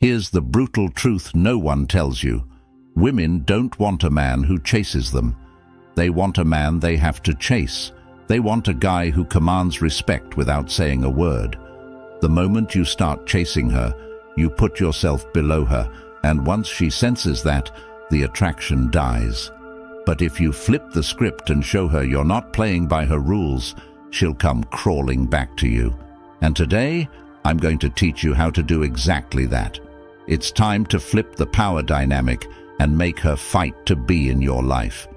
Here's the brutal truth no one tells you. Women don't want a man who chases them. They want a man they have to chase. They want a guy who commands respect without saying a word. The moment you start chasing her, you put yourself below her, and once she senses that, the attraction dies. But if you flip the script and show her you're not playing by her rules, she'll come crawling back to you. And today, I'm going to teach you how to do exactly that. It's time to flip the power dynamic and make her fight to be in your life.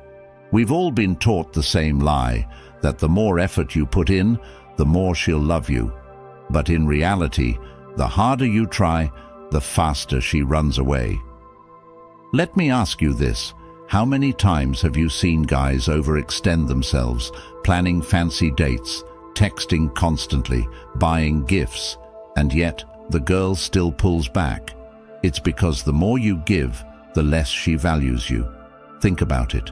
We've all been taught the same lie, that the more effort you put in, the more she'll love you. But in reality, the harder you try, the faster she runs away. Let me ask you this. How many times have you seen guys overextend themselves, planning fancy dates, texting constantly, buying gifts, and yet the girl still pulls back? It's because the more you give, the less she values you. Think about it.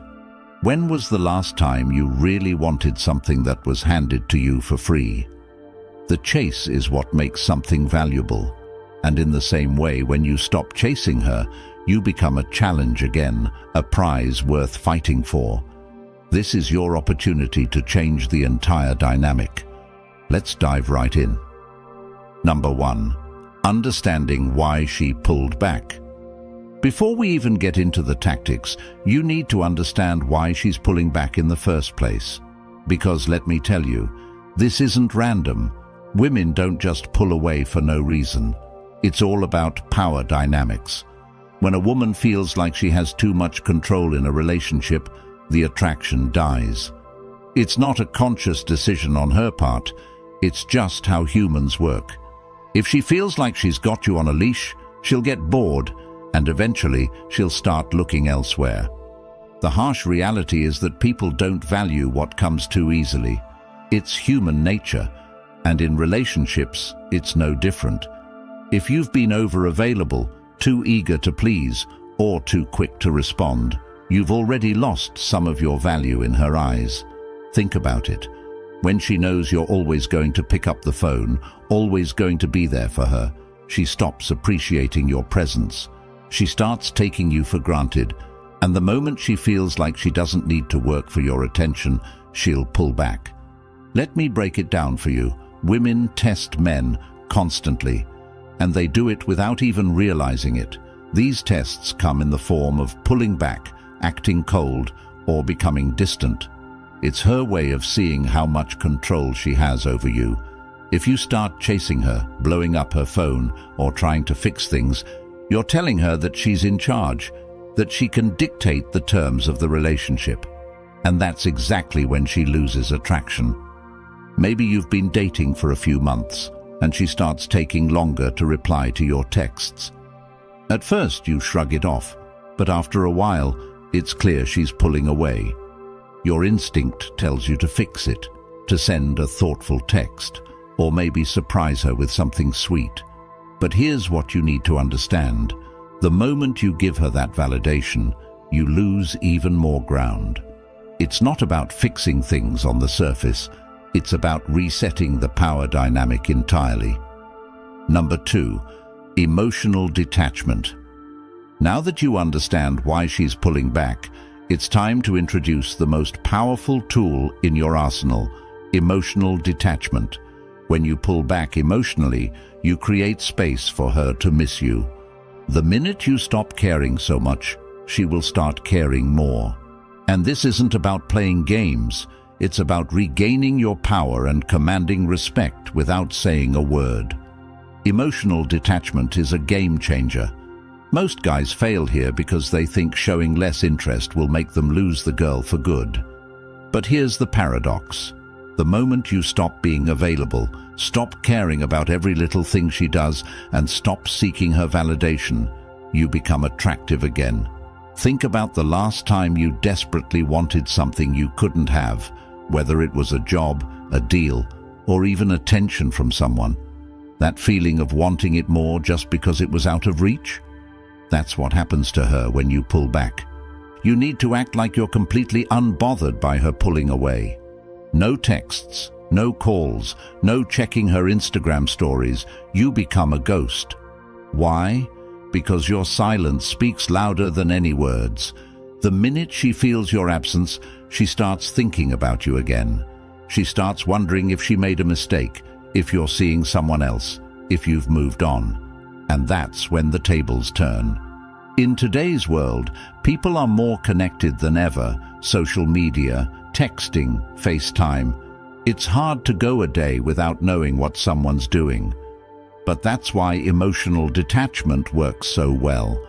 When was the last time you really wanted something that was handed to you for free? The chase is what makes something valuable. And in the same way, when you stop chasing her, you become a challenge again, a prize worth fighting for. This is your opportunity to change the entire dynamic. Let's dive right in. Number 1. Understanding why she pulled back. Before we even get into the tactics, you need to understand why she's pulling back in the first place. Because let me tell you, this isn't random. Women don't just pull away for no reason. It's all about power dynamics. When a woman feels like she has too much control in a relationship, the attraction dies. It's not a conscious decision on her part, it's just how humans work. If she feels like she's got you on a leash, she'll get bored, and eventually she'll start looking elsewhere. The harsh reality is that people don't value what comes too easily. It's human nature, and in relationships, it's no different. If you've been over-available, too eager to please, or too quick to respond, you've already lost some of your value in her eyes. Think about it. When she knows you're always going to pick up the phone, always going to be there for her, she stops appreciating your presence. She starts taking you for granted, and the moment she feels like she doesn't need to work for your attention, she'll pull back. Let me break it down for you. Women test men constantly, and they do it without even realizing it. These tests come in the form of pulling back, acting cold, or becoming distant. It's her way of seeing how much control she has over you. If you start chasing her, blowing up her phone, or trying to fix things, you're telling her that she's in charge, that she can dictate the terms of the relationship. And that's exactly when she loses attraction. Maybe you've been dating for a few months, and she starts taking longer to reply to your texts. At first you shrug it off, but after a while, it's clear she's pulling away. Your instinct tells you to fix it, to send a thoughtful text, or maybe surprise her with something sweet. But here's what you need to understand. The moment you give her that validation, you lose even more ground. It's not about fixing things on the surface. It's about resetting the power dynamic entirely. Number 2, emotional detachment. Now that you understand why she's pulling back, it's time to introduce the most powerful tool in your arsenal, emotional detachment. When you pull back emotionally, you create space for her to miss you. The minute you stop caring so much, she will start caring more. And this isn't about playing games. It's about regaining your power and commanding respect without saying a word. Emotional detachment is a game changer. Most guys fail here because they think showing less interest will make them lose the girl for good. But here's the paradox. The moment you stop being available, stop caring about every little thing she does, and stop seeking her validation, you become attractive again. Think about the last time you desperately wanted something you couldn't have, whether it was a job, a deal, or even attention from someone. That feeling of wanting it more just because it was out of reach? That's what happens to her when you pull back. You need to act like you're completely unbothered by her pulling away. No texts, no calls, no checking her Instagram stories. You become a ghost. Why? because your silence speaks louder than any words. The minute she feels your absence, she starts thinking about you again. She starts wondering if she made a mistake, if you're seeing someone else, if you've moved on. And that's when the tables turn. In today's world, people are more connected than ever. Social media, texting, FaceTime. It's hard to go a day without knowing what someone's doing. But that's why emotional detachment works so well.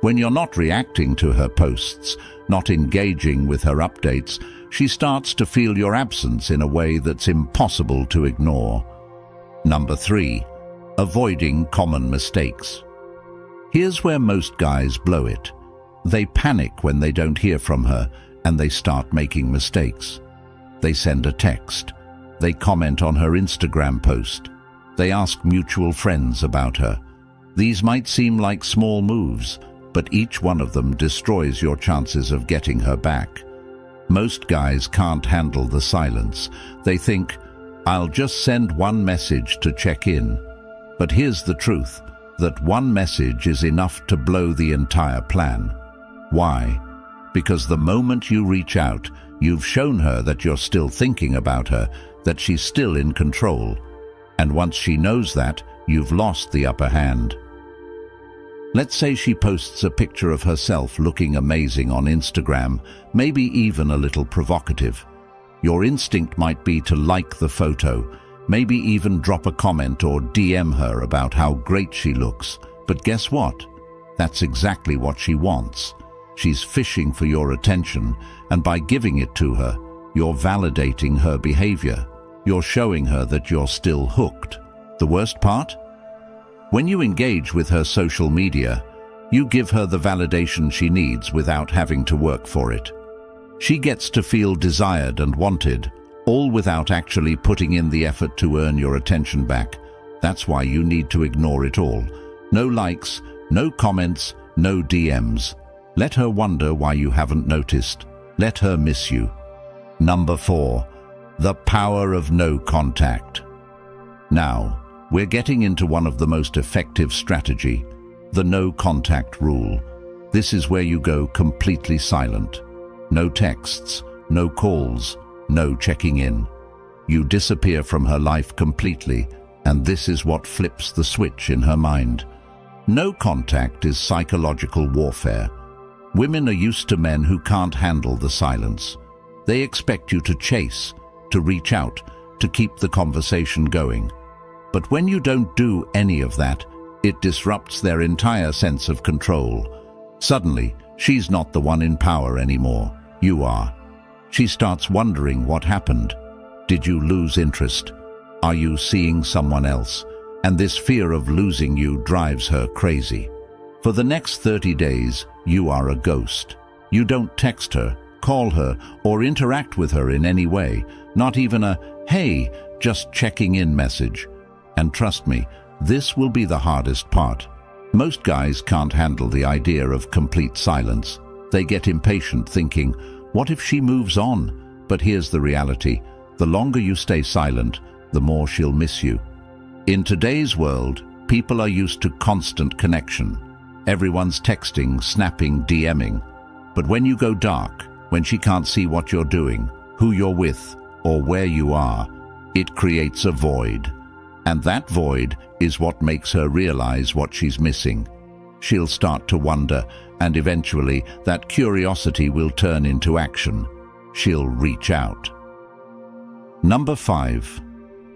When you're not reacting to her posts, not engaging with her updates, she starts to feel your absence in a way that's impossible to ignore. Number 3. Avoiding common mistakes. Here's where most guys blow it. They panic when they don't hear from her, and they start making mistakes. They send a text. They comment on her Instagram post. They ask mutual friends about her. These might seem like small moves, but each one of them destroys your chances of getting her back. Most guys can't handle the silence. They think, I'll just send one message to check in. But here's the truth, that one message is enough to blow the entire plan. Why? Because the moment you reach out, you've shown her that you're still thinking about her, that she's still in control. And once she knows that, you've lost the upper hand. Let's say she posts a picture of herself looking amazing on Instagram, maybe even a little provocative. Your instinct might be to like the photo, maybe even drop a comment or DM her about how great she looks. But guess what? That's exactly what she wants. She's fishing for your attention, and by giving it to her, you're validating her behavior. You're showing her that you're still hooked. The worst part? When you engage with her social media, you give her the validation she needs without having to work for it. She gets to feel desired and wanted, all without actually putting in the effort to earn your attention back. That's why you need to ignore it all. No likes, no comments, no DMs. Let her wonder why you haven't noticed. Let her miss you. Number 4. The power of no contact. Now, we're getting into one of the most effective strategy, the no contact rule. This is where you go completely silent. No texts, no calls, no checking in. You disappear from her life completely, and this is what flips the switch in her mind. No contact is psychological warfare. Women are used to men who can't handle the silence. They expect you to chase, to reach out, to keep the conversation going. But when you don't do any of that, it disrupts their entire sense of control. Suddenly, she's not the one in power anymore. You are. She starts wondering what happened. Did you lose interest? Are you seeing someone else? And this fear of losing you drives her crazy. For the next 30 days, you are a ghost. You don't text her, call her, or interact with her in any way, not even a, hey, just checking in message. And trust me, this will be the hardest part. Most guys can't handle the idea of complete silence. They get impatient thinking, what if she moves on? But here's the reality. The longer you stay silent, the more she'll miss you. In today's world, people are used to constant connection. Everyone's texting, snapping, DMing. But when you go dark, when she can't see what you're doing, who you're with, or where you are, it creates a void. And that void is what makes her realize what she's missing. She'll start to wonder, and eventually that curiosity will turn into action. She'll reach out. Number 5.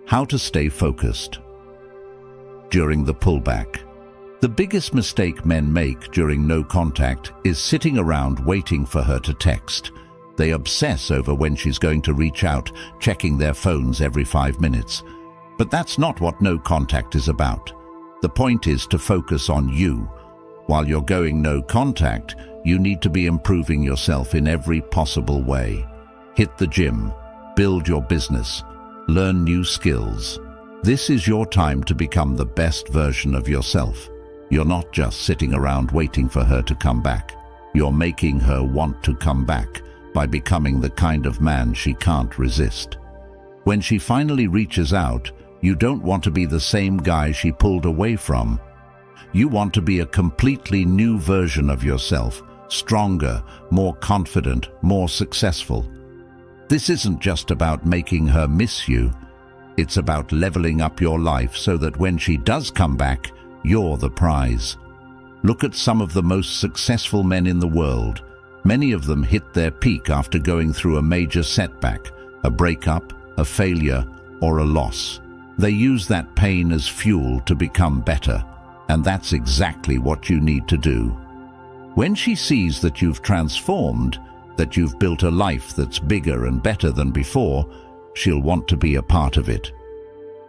How to stay focused. During the pullback. The biggest mistake men make during no contact is sitting around waiting for her to text. They obsess over when she's going to reach out, checking their phones every 5 minutes. But that's not what no contact is about. The point is to focus on you. While you're going no contact, you need to be improving yourself in every possible way. Hit the gym, build your business, learn new skills. This is your time to become the best version of yourself. You're not just sitting around waiting for her to come back. You're making her want to come back by becoming the kind of man she can't resist. When she finally reaches out, you don't want to be the same guy she pulled away from. You want to be a completely new version of yourself, stronger, more confident, more successful. This isn't just about making her miss you. It's about leveling up your life so that when she does come back, you're the prize. Look at some of the most successful men in the world. Many of them hit their peak after going through a major setback, a breakup, a failure, or a loss. They use that pain as fuel to become better, and that's exactly what you need to do. When she sees that you've transformed, that you've built a life that's bigger and better than before, she'll want to be a part of it.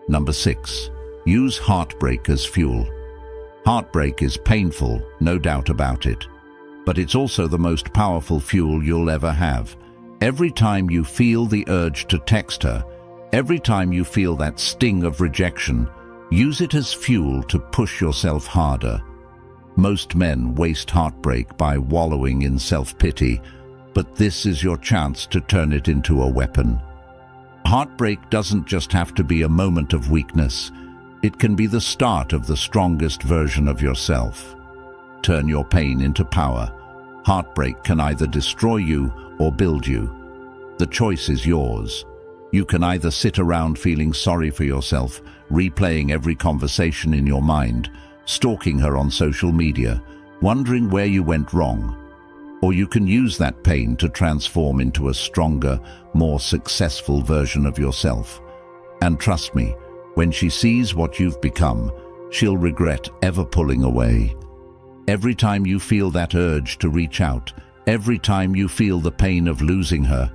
Number 6, use heartbreak as fuel. Heartbreak is painful, no doubt about it, but it's also the most powerful fuel you'll ever have. Every time you feel the urge to text her, every time you feel that sting of rejection, use it as fuel to push yourself harder. Most men waste heartbreak by wallowing in self-pity, but this is your chance to turn it into a weapon. Heartbreak doesn't just have to be a moment of weakness. It can be the start of the strongest version of yourself. Turn your pain into power. Heartbreak can either destroy you or build you. The choice is yours. You can either sit around feeling sorry for yourself, replaying every conversation in your mind, stalking her on social media, wondering where you went wrong. Or you can use that pain to transform into a stronger, more successful version of yourself. And trust me, when she sees what you've become, she'll regret ever pulling away. Every time you feel that urge to reach out, every time you feel the pain of losing her,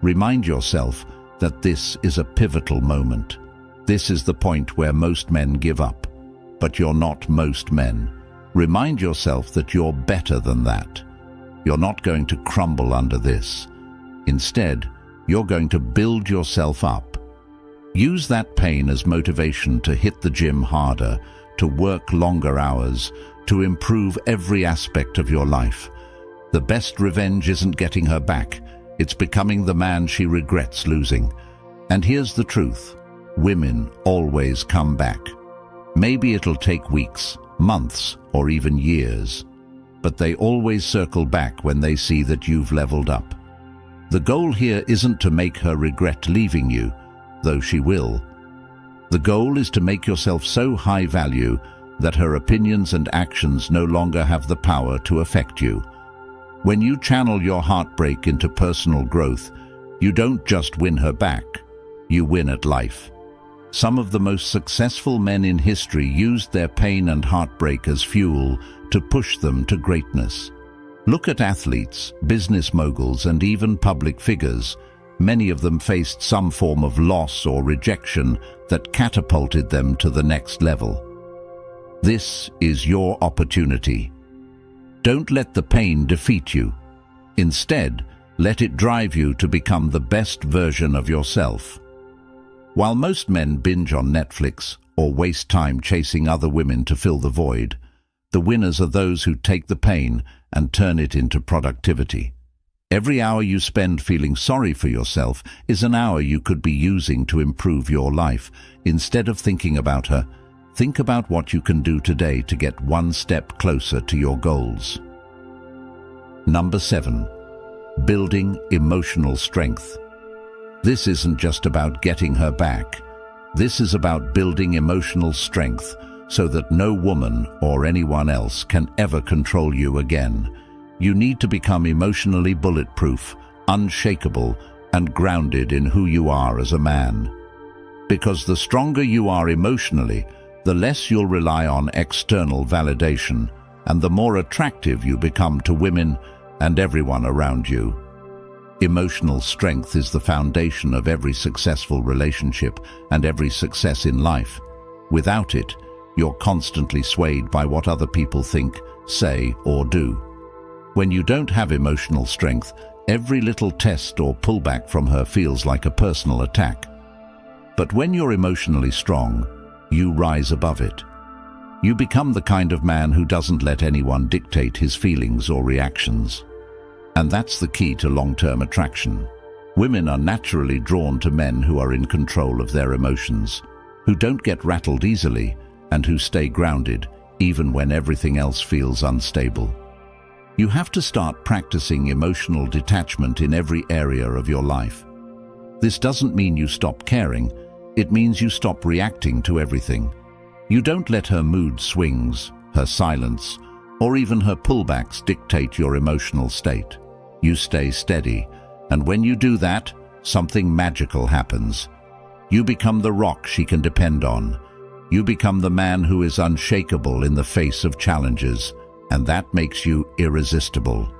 remind yourself that this is a pivotal moment. This is the point where most men give up. But you're not most men. Remind yourself that you're better than that. You're not going to crumble under this. Instead, you're going to build yourself up. Use that pain as motivation to hit the gym harder, to work longer hours, to improve every aspect of your life. The best revenge isn't getting her back. It's becoming the man she regrets losing. And here's the truth. Women always come back. Maybe it'll take weeks, months, or even years. But they always circle back when they see that you've leveled up. The goal here isn't to make her regret leaving you, though she will. The goal is to make yourself so high value that her opinions and actions no longer have the power to affect you. When you channel your heartbreak into personal growth, you don't just win her back, you win at life. Some of the most successful men in history used their pain and heartbreak as fuel to push them to greatness. Look at athletes, business moguls, and even public figures. Many of them faced some form of loss or rejection that catapulted them to the next level. This is your opportunity. Don't let the pain defeat you. Instead, let it drive you to become the best version of yourself. While most men binge on Netflix or waste time chasing other women to fill the void, the winners are those who take the pain and turn it into productivity. Every hour you spend feeling sorry for yourself is an hour you could be using to improve your life. Instead of thinking about her, think about what you can do today to get one step closer to your goals. Number 7. Building emotional strength. This isn't just about getting her back. This is about building emotional strength so that no woman or anyone else can ever control you again. You need to become emotionally bulletproof, unshakable, and grounded in who you are as a man. Because the stronger you are emotionally, the less you'll rely on external validation, and the more attractive you become to women and everyone around you. Emotional strength is the foundation of every successful relationship and every success in life. Without it, you're constantly swayed by what other people think, say, or do. When you don't have emotional strength, every little test or pullback from her feels like a personal attack. But when you're emotionally strong, you rise above it. You become the kind of man who doesn't let anyone dictate his feelings or reactions. And that's the key to long-term attraction. Women are naturally drawn to men who are in control of their emotions, who don't get rattled easily, and who stay grounded, even when everything else feels unstable. You have to start practicing emotional detachment in every area of your life. This doesn't mean you stop caring, it means you stop reacting to everything. You don't let her mood swings, her silence, or even her pullbacks dictate your emotional state. You stay steady, and when you do that, something magical happens. You become the rock she can depend on. You become the man who is unshakable in the face of challenges, and that makes you irresistible.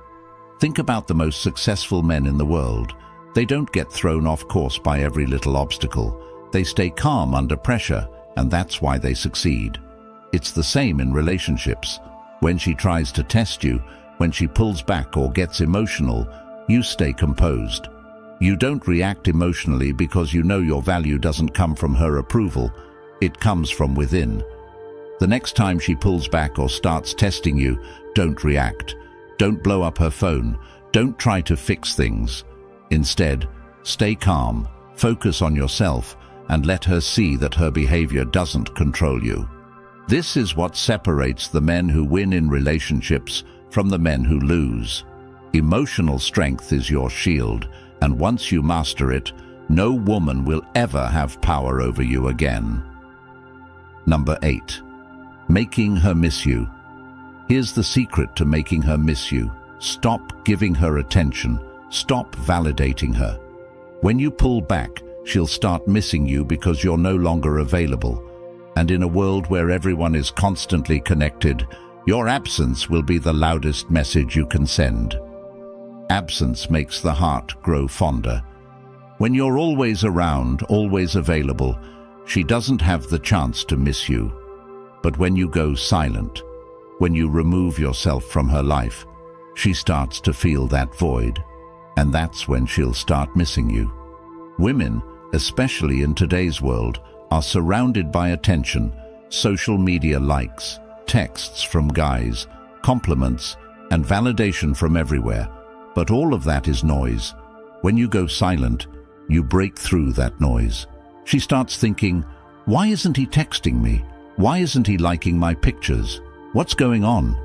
Think about the most successful men in the world. They don't get thrown off course by every little obstacle. They stay calm under pressure, and that's why they succeed. It's the same in relationships. When she tries to test you, when she pulls back or gets emotional, you stay composed. You don't react emotionally because you know your value doesn't come from her approval. It comes from within. The next time she pulls back or starts testing you, don't react. Don't blow up her phone. Don't try to fix things. Instead, stay calm, focus on yourself, and let her see that her behavior doesn't control you. This is what separates the men who win in relationships from the men who lose. Emotional strength is your shield, and once you master it, no woman will ever have power over you again. Number 8. Making her miss you. Here's the secret to making her miss you. Stop giving her attention. Stop validating her. When you pull back, she'll start missing you because you're no longer available. And in a world where everyone is constantly connected, your absence will be the loudest message you can send. Absence makes the heart grow fonder. When you're always around, always available, she doesn't have the chance to miss you. But when you go silent, when you remove yourself from her life, she starts to feel that void, and that's when she'll start missing you. Women, especially in today's world, are surrounded by attention, social media likes, texts from guys, compliments, and validation from everywhere. But all of that is noise. When you go silent, you break through that noise. She starts thinking, why isn't he texting me? Why isn't he liking my pictures? What's going on?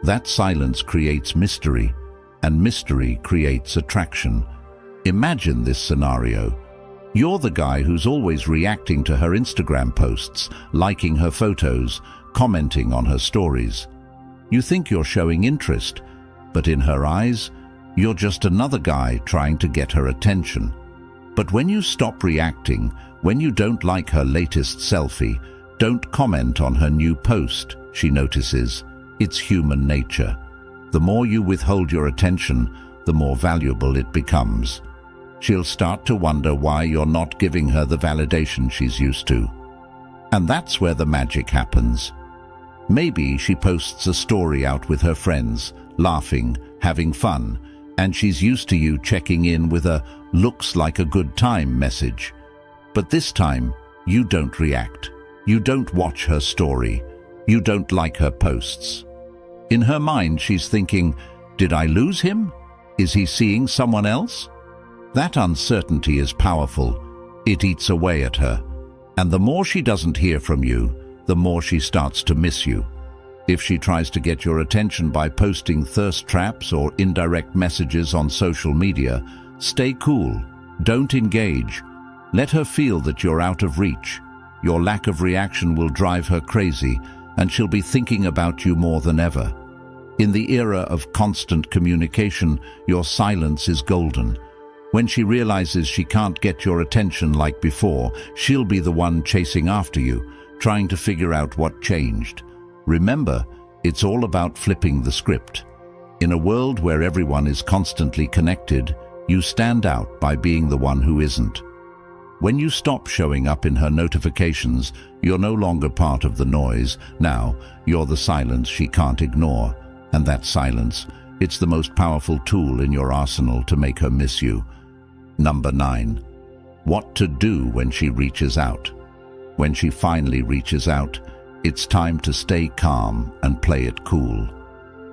That silence creates mystery, and mystery creates attraction. Imagine this scenario. You're the guy who's always reacting to her Instagram posts, liking her photos, commenting on her stories. You think you're showing interest, but in her eyes, you're just another guy trying to get her attention. But when you stop reacting, when you don't like her latest selfie, don't comment on her new post, she notices. It's human nature. The more you withhold your attention, the more valuable it becomes. She'll start to wonder why you're not giving her the validation she's used to. And that's where the magic happens. Maybe she posts a story out with her friends, laughing, having fun, and she's used to you checking in with a "looks like a good time" message. But this time, you don't react. You don't watch her story. You don't like her posts. In her mind, she's thinking, did I lose him? Is he seeing someone else? That uncertainty is powerful. It eats away at her. And the more she doesn't hear from you, the more she starts to miss you. If she tries to get your attention by posting thirst traps or indirect messages on social media, stay cool. Don't engage. Let her feel that you're out of reach. Your lack of reaction will drive her crazy, and she'll be thinking about you more than ever. In the era of constant communication, your silence is golden. When she realizes she can't get your attention like before, she'll be the one chasing after you, trying to figure out what changed. Remember, it's all about flipping the script. In a world where everyone is constantly connected, you stand out by being the one who isn't. When you stop showing up in her notifications, you're no longer part of the noise. Now, you're the silence she can't ignore. And that silence, it's the most powerful tool in your arsenal to make her miss you. Number 9. What to do when she reaches out. When she finally reaches out, it's time to stay calm and play it cool.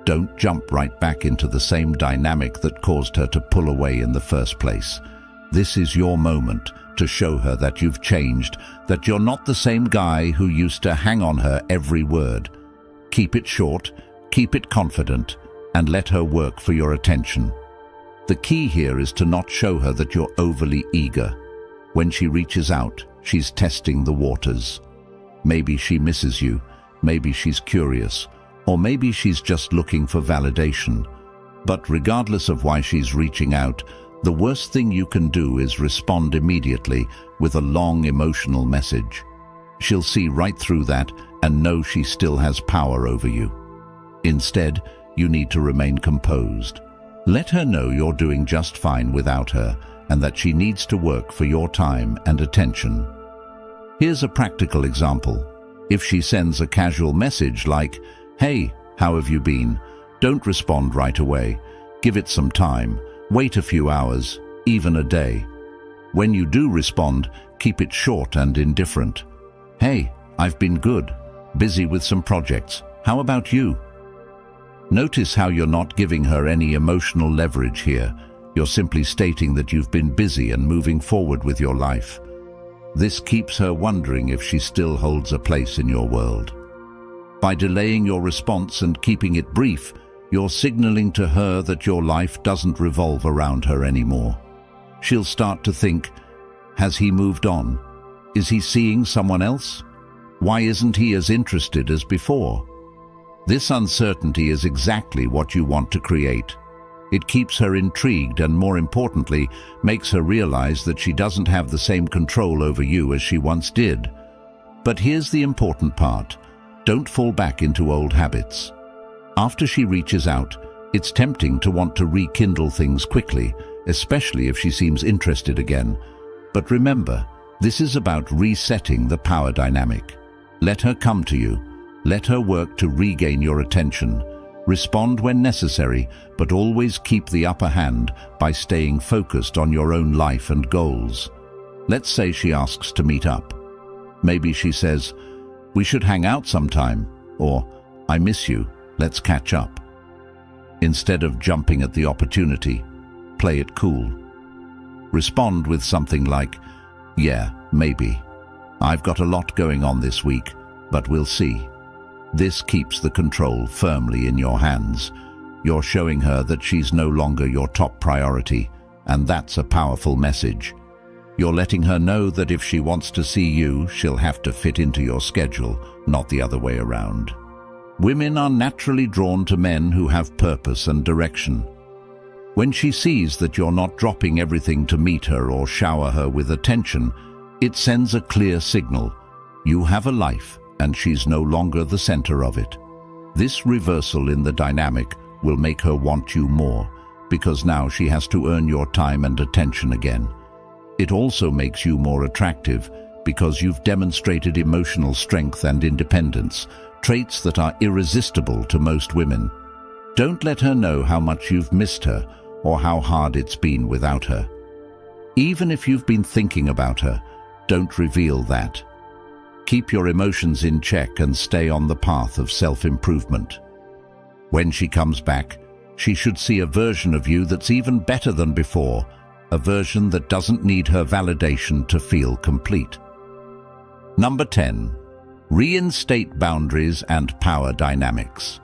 Don't jump right back into the same dynamic that caused her to pull away in the first place. This is your moment to show her that you've changed, that you're not the same guy who used to hang on her every word. Keep it short, keep it confident, and let her work for your attention. The key here is to not show her that you're overly eager. When she reaches out, she's testing the waters. Maybe she misses you, maybe she's curious, or maybe she's just looking for validation. But regardless of why she's reaching out, the worst thing you can do is respond immediately with a long emotional message. She'll see right through that and know she still has power over you. Instead, you need to remain composed. Let her know you're doing just fine without her and that she needs to work for your time and attention. Here's a practical example. If she sends a casual message like, "Hey, how have you been?" Don't respond right away. Give it some time. Wait a few hours, even a day. When you do respond, keep it short and indifferent. "Hey, I've been good. Busy with some projects. How about you?" Notice how you're not giving her any emotional leverage here. You're simply stating that you've been busy and moving forward with your life. This keeps her wondering if she still holds a place in your world. By delaying your response and keeping it brief, you're signaling to her that your life doesn't revolve around her anymore. She'll start to think, has he moved on? Is he seeing someone else? Why isn't he as interested as before? This uncertainty is exactly what you want to create. It keeps her intrigued and, more importantly, makes her realize that she doesn't have the same control over you as she once did. But here's the important part. Don't fall back into old habits. After she reaches out, it's tempting to want to rekindle things quickly, especially if she seems interested again. But remember, this is about resetting the power dynamic. Let her come to you. Let her work to regain your attention. Respond when necessary, but always keep the upper hand by staying focused on your own life and goals. Let's say she asks to meet up. Maybe she says, "We should hang out sometime," or "I miss you, let's catch up." Instead of jumping at the opportunity, play it cool. Respond with something like, "Yeah, maybe. I've got a lot going on this week, but we'll see." This keeps the control firmly in your hands. You're showing her that she's no longer your top priority, and that's a powerful message. You're letting her know that if she wants to see you, she'll have to fit into your schedule, not the other way around. Women are naturally drawn to men who have purpose and direction. When she sees that you're not dropping everything to meet her or shower her with attention, it sends a clear signal. You have a life, and she's no longer the center of it. This reversal in the dynamic will make her want you more, because now she has to earn your time and attention again. It also makes you more attractive, because you've demonstrated emotional strength and independence, traits that are irresistible to most women. Don't let her know how much you've missed her or how hard it's been without her. Even if you've been thinking about her, don't reveal that. Keep your emotions in check and stay on the path of self-improvement. When she comes back, she should see a version of you that's even better than before, a version that doesn't need her validation to feel complete. Number 10. Reinstate boundaries and power dynamics.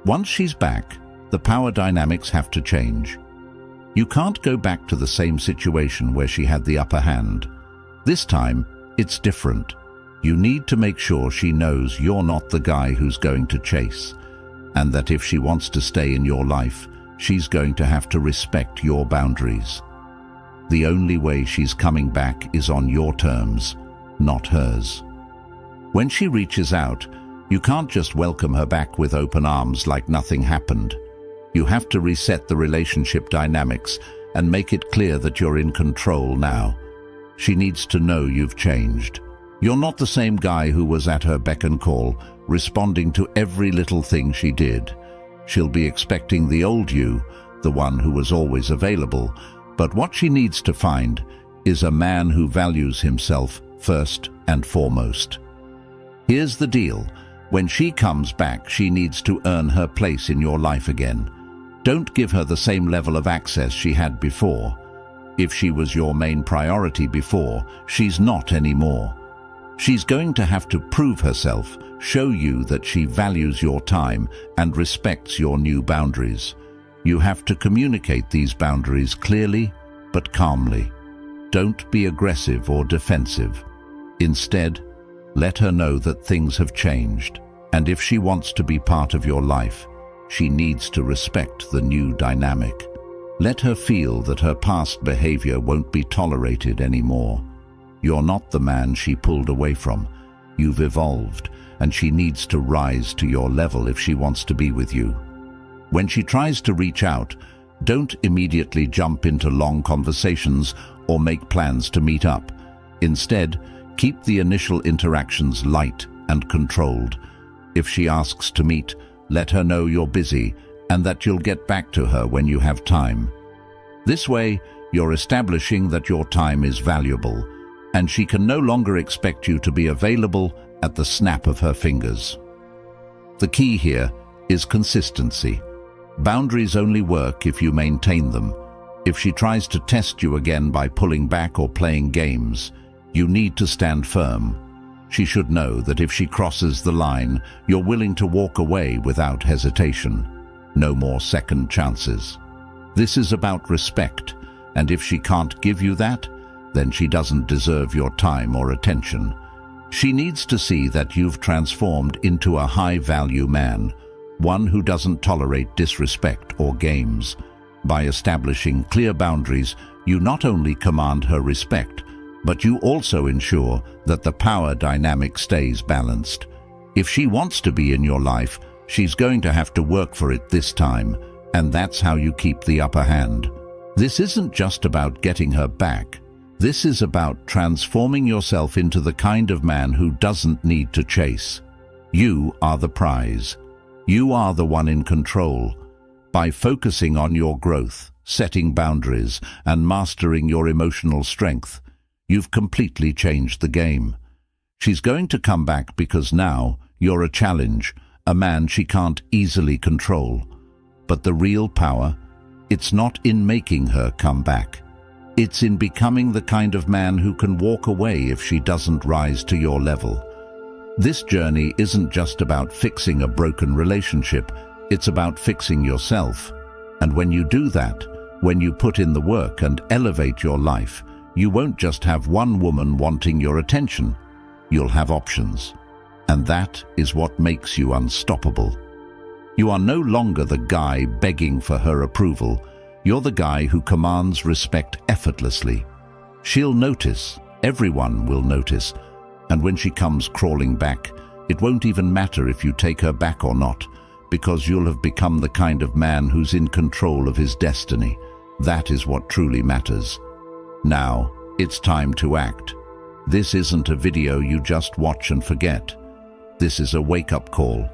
Once she's back, the power dynamics have to change. You can't go back to the same situation where she had the upper hand. This time, it's different. You need to make sure she knows you're not the guy who's going to chase, and that if she wants to stay in your life, she's going to have to respect your boundaries. The only way she's coming back is on your terms, not hers. When she reaches out, you can't just welcome her back with open arms like nothing happened. You have to reset the relationship dynamics and make it clear that you're in control now. She needs to know you've changed. You're not the same guy who was at her beck and call, responding to every little thing she did. She'll be expecting the old you, the one who was always available, but what she needs to find is a man who values himself first and foremost. Here's the deal. When she comes back, she needs to earn her place in your life again. Don't give her the same level of access she had before. If she was your main priority before, she's not anymore. She's going to have to prove herself, show you that she values your time and respects your new boundaries. You have to communicate these boundaries clearly but calmly. Don't be aggressive or defensive. Instead, let her know that things have changed, and if she wants to be part of your life, she needs to respect the new dynamic. Let her feel that her past behavior won't be tolerated anymore. You're not the man she pulled away from. You've evolved, and she needs to rise to your level if she wants to be with you. When she tries to reach out, don't immediately jump into long conversations or make plans to meet up. Instead, keep the initial interactions light and controlled. If she asks to meet, let her know you're busy and that you'll get back to her when you have time. This way, you're establishing that your time is valuable, and she can no longer expect you to be available at the snap of her fingers. The key here is consistency. Boundaries only work if you maintain them. If she tries to test you again by pulling back or playing games, you need to stand firm. She should know that if she crosses the line, you're willing to walk away without hesitation. No more second chances. This is about respect, and if she can't give you that, then she doesn't deserve your time or attention. She needs to see that you've transformed into a high-value man, one who doesn't tolerate disrespect or games. By establishing clear boundaries, you not only command her respect, but you also ensure that the power dynamic stays balanced. If she wants to be in your life, she's going to have to work for it this time, and that's how you keep the upper hand. This isn't just about getting her back. This is about transforming yourself into the kind of man who doesn't need to chase. You are the prize. You are the one in control. By focusing on your growth, setting boundaries, and mastering your emotional strength, you've completely changed the game. She's going to come back because now you're a challenge, a man she can't easily control. But the real power, it's not in making her come back. It's in becoming the kind of man who can walk away if she doesn't rise to your level. This journey isn't just about fixing a broken relationship, it's about fixing yourself. And when you do that, when you put in the work and elevate your life, you won't just have one woman wanting your attention. You'll have options. And that is what makes you unstoppable. You are no longer the guy begging for her approval. You're the guy who commands respect effortlessly. She'll notice. Everyone will notice. And when she comes crawling back, it won't even matter if you take her back or not, because you'll have become the kind of man who's in control of his destiny. That is what truly matters. Now, it's time to act. This isn't a video you just watch and forget. This is a wake-up call.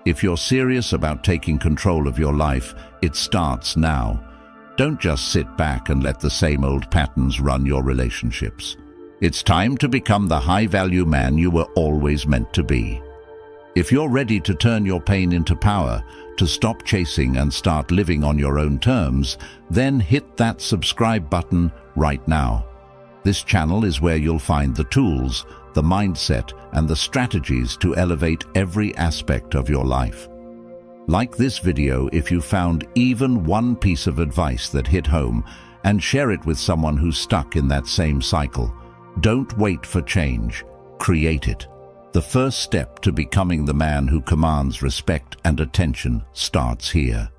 If you're serious about taking control of your life, it starts now. Don't just sit back and let the same old patterns run your relationships. It's time to become the high-value man you were always meant to be. If you're ready to turn your pain into power, to stop chasing and start living on your own terms, then hit that subscribe button right now. This channel is where you'll find the tools, the mindset, and the strategies to elevate every aspect of your life. Like this video if you found even one piece of advice that hit home, and share it with someone who's stuck in that same cycle. Don't wait for change. Create it. The first step to becoming the man who commands respect and attention starts here.